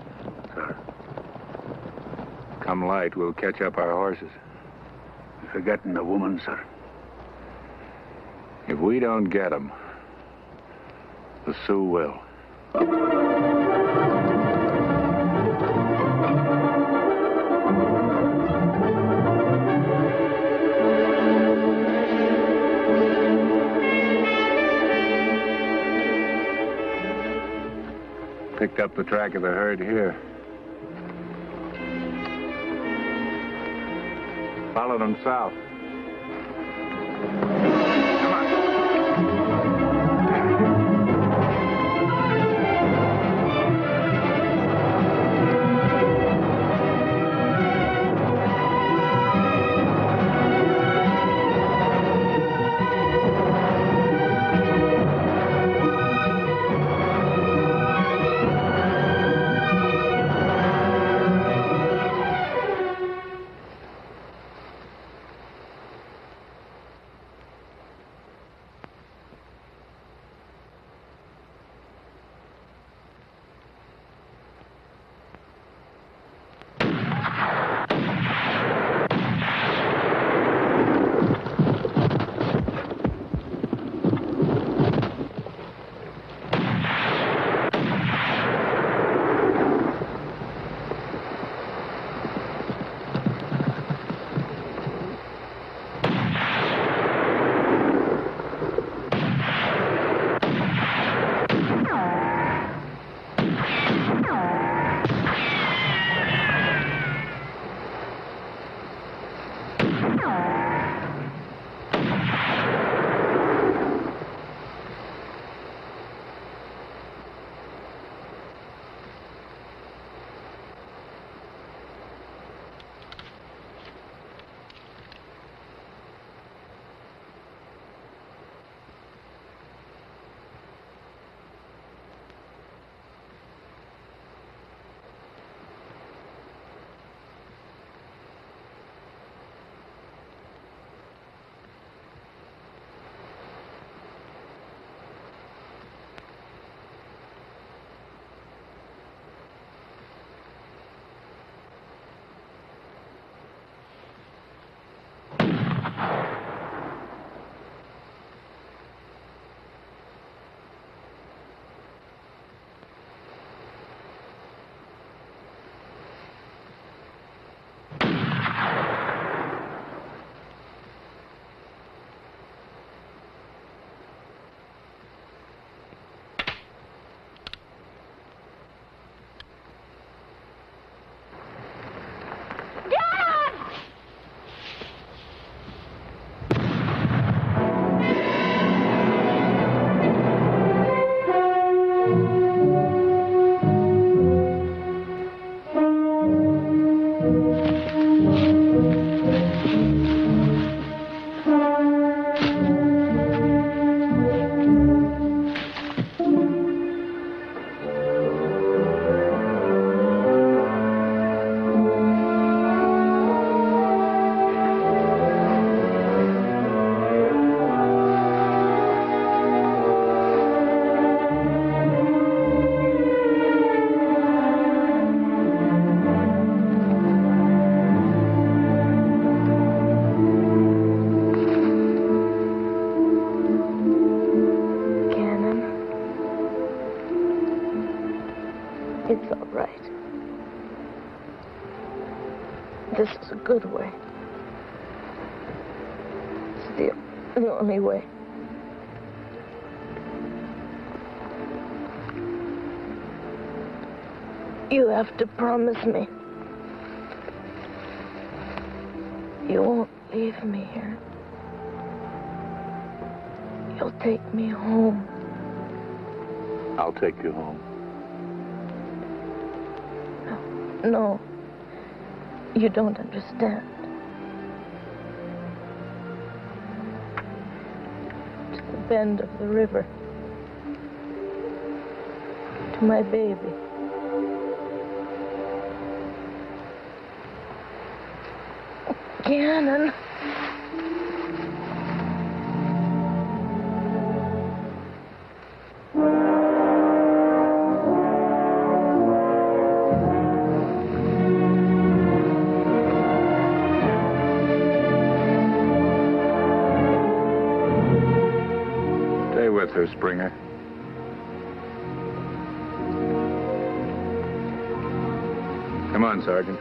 Sir. Come light, we'll catch up our horses. You're forgetting the woman, sir. If we don't get 'em, the Sioux will. Picked up the track of the herd here. Follow them south. It's all right. This is a good way. It's the only way. You have to promise me. You won't leave me here. You'll take me home. I'll take you home. No. You don't understand. To the bend of the river. To my baby. Gannon. Stay with her, Springer. Come on, Sergeant.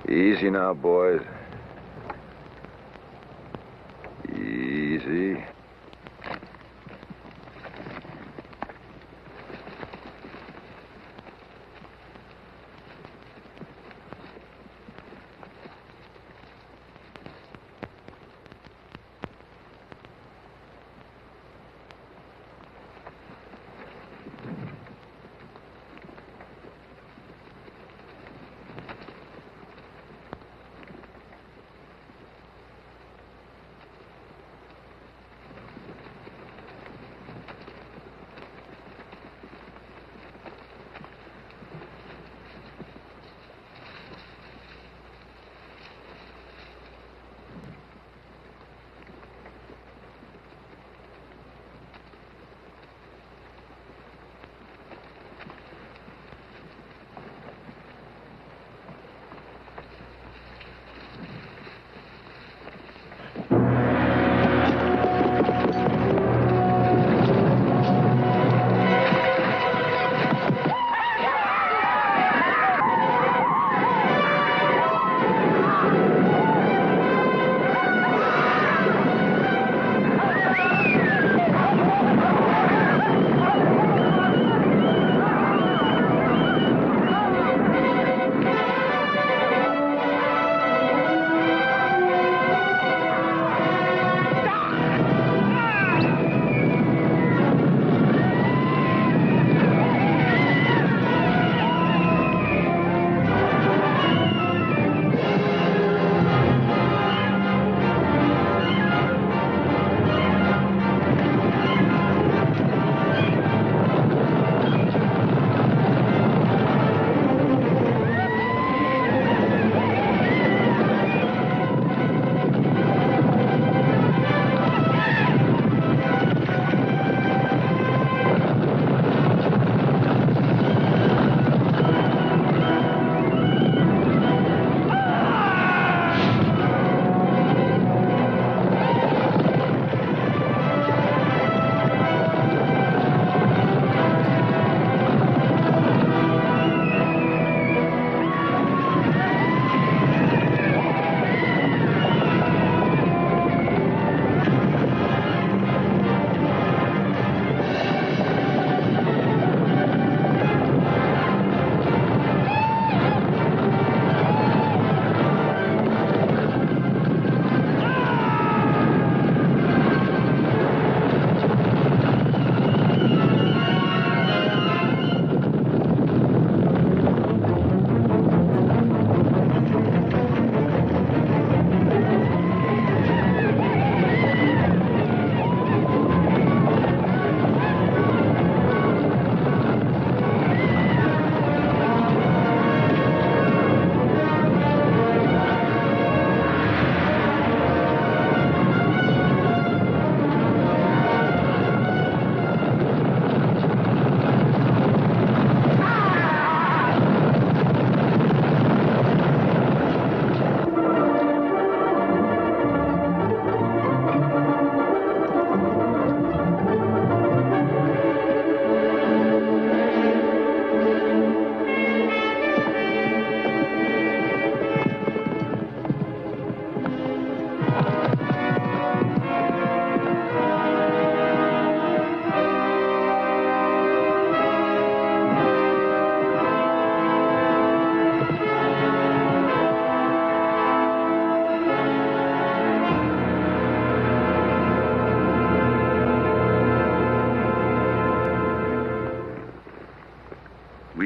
Easy now, boys. Easy.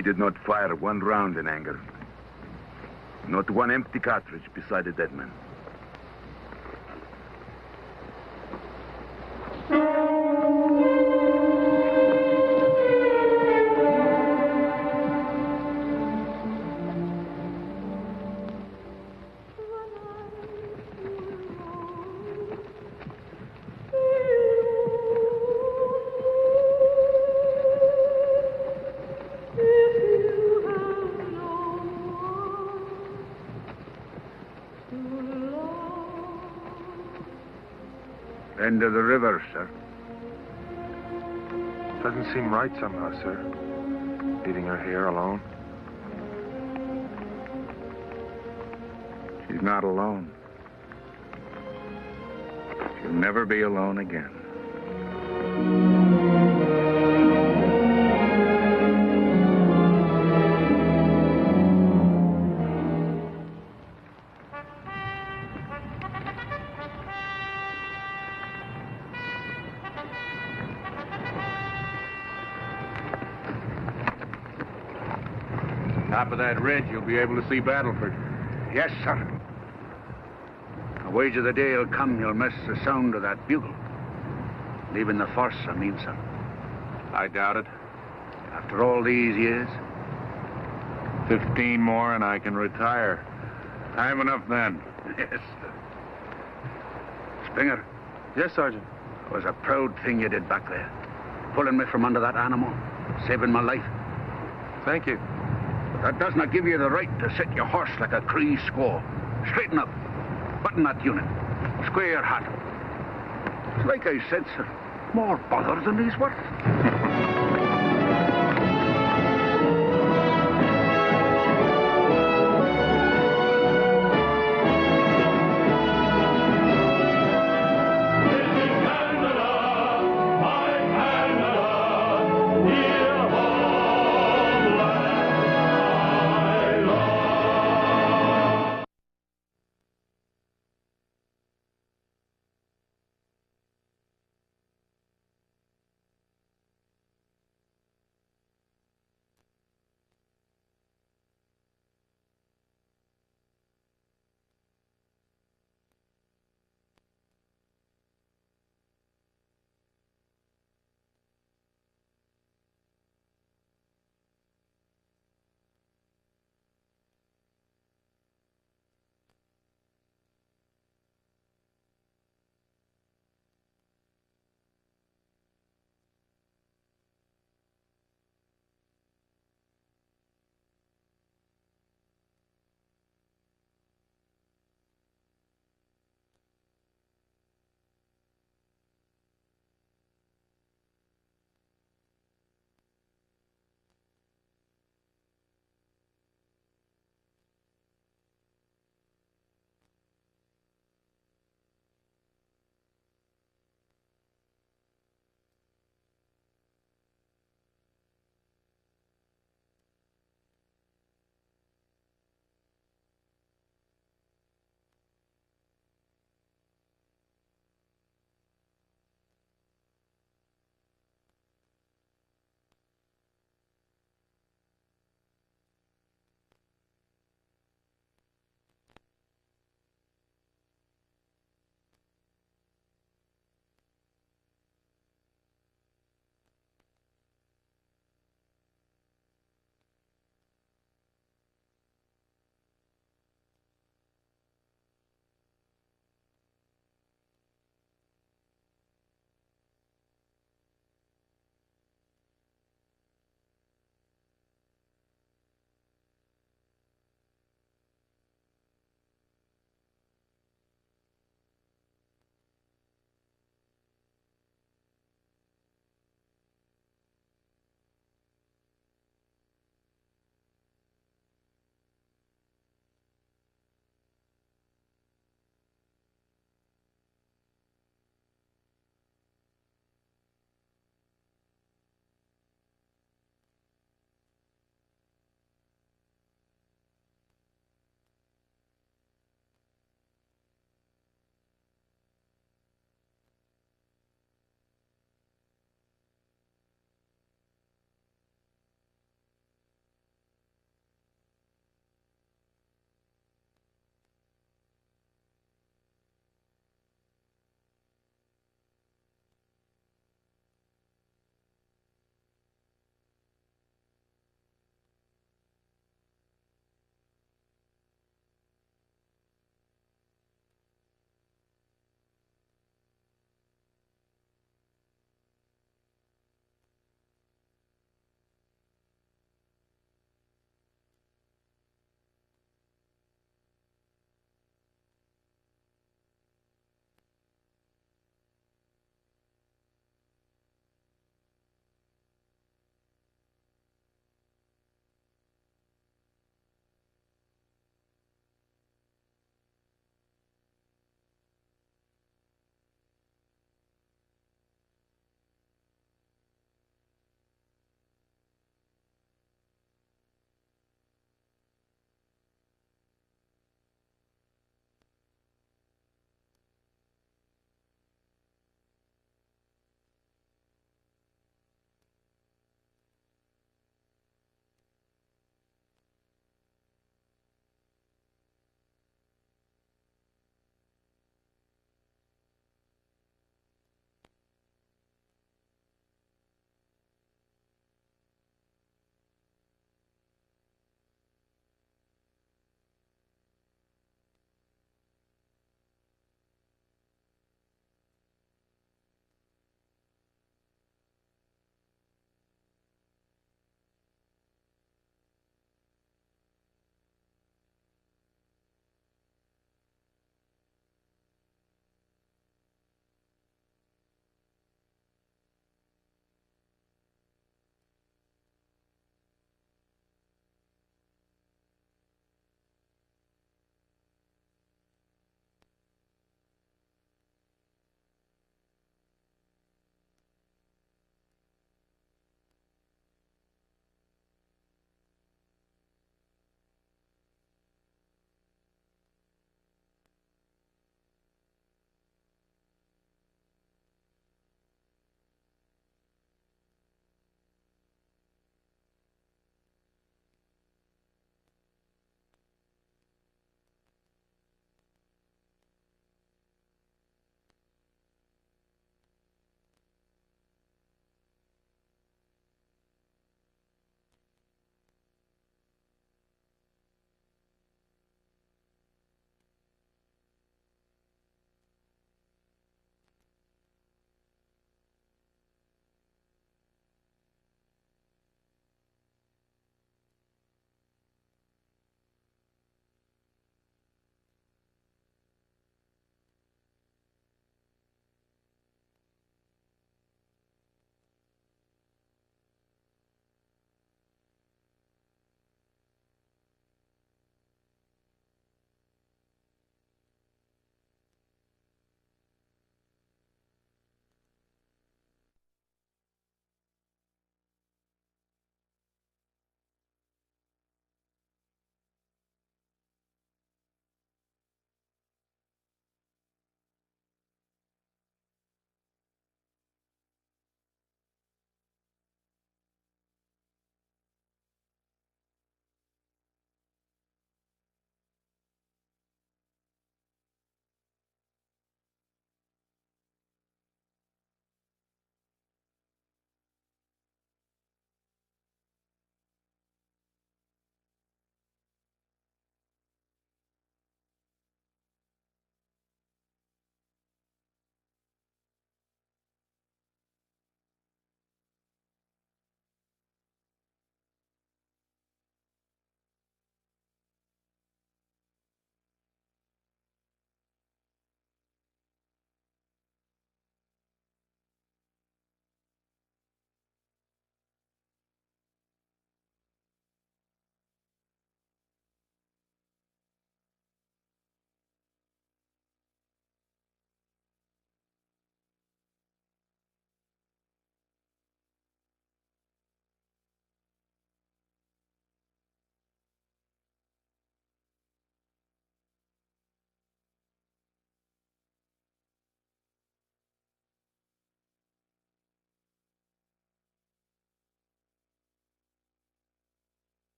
We did not fire one round in anger. Not one empty cartridge beside a dead man. End of the river, sir. Doesn't seem right somehow, sir. Leaving her here alone. She's not alone. She'll never be alone again. Top of that ridge, you'll be able to see Battleford. Yes, sir. The wage of the day will come, you'll miss the sound of that bugle. Leaving the force, I mean, sir. I doubt it. After all these years? 15 more and I can retire. Time enough then. Yes, sir. Springer. Yes, Sergeant. It was a proud thing you did back there. Pulling me from under that animal. Saving my life. Thank you. That does not give you the right to sit your horse like a Cree squaw. Straighten up. Button that unit. Square your hat. It's like I said, sir. More bother than he's worth.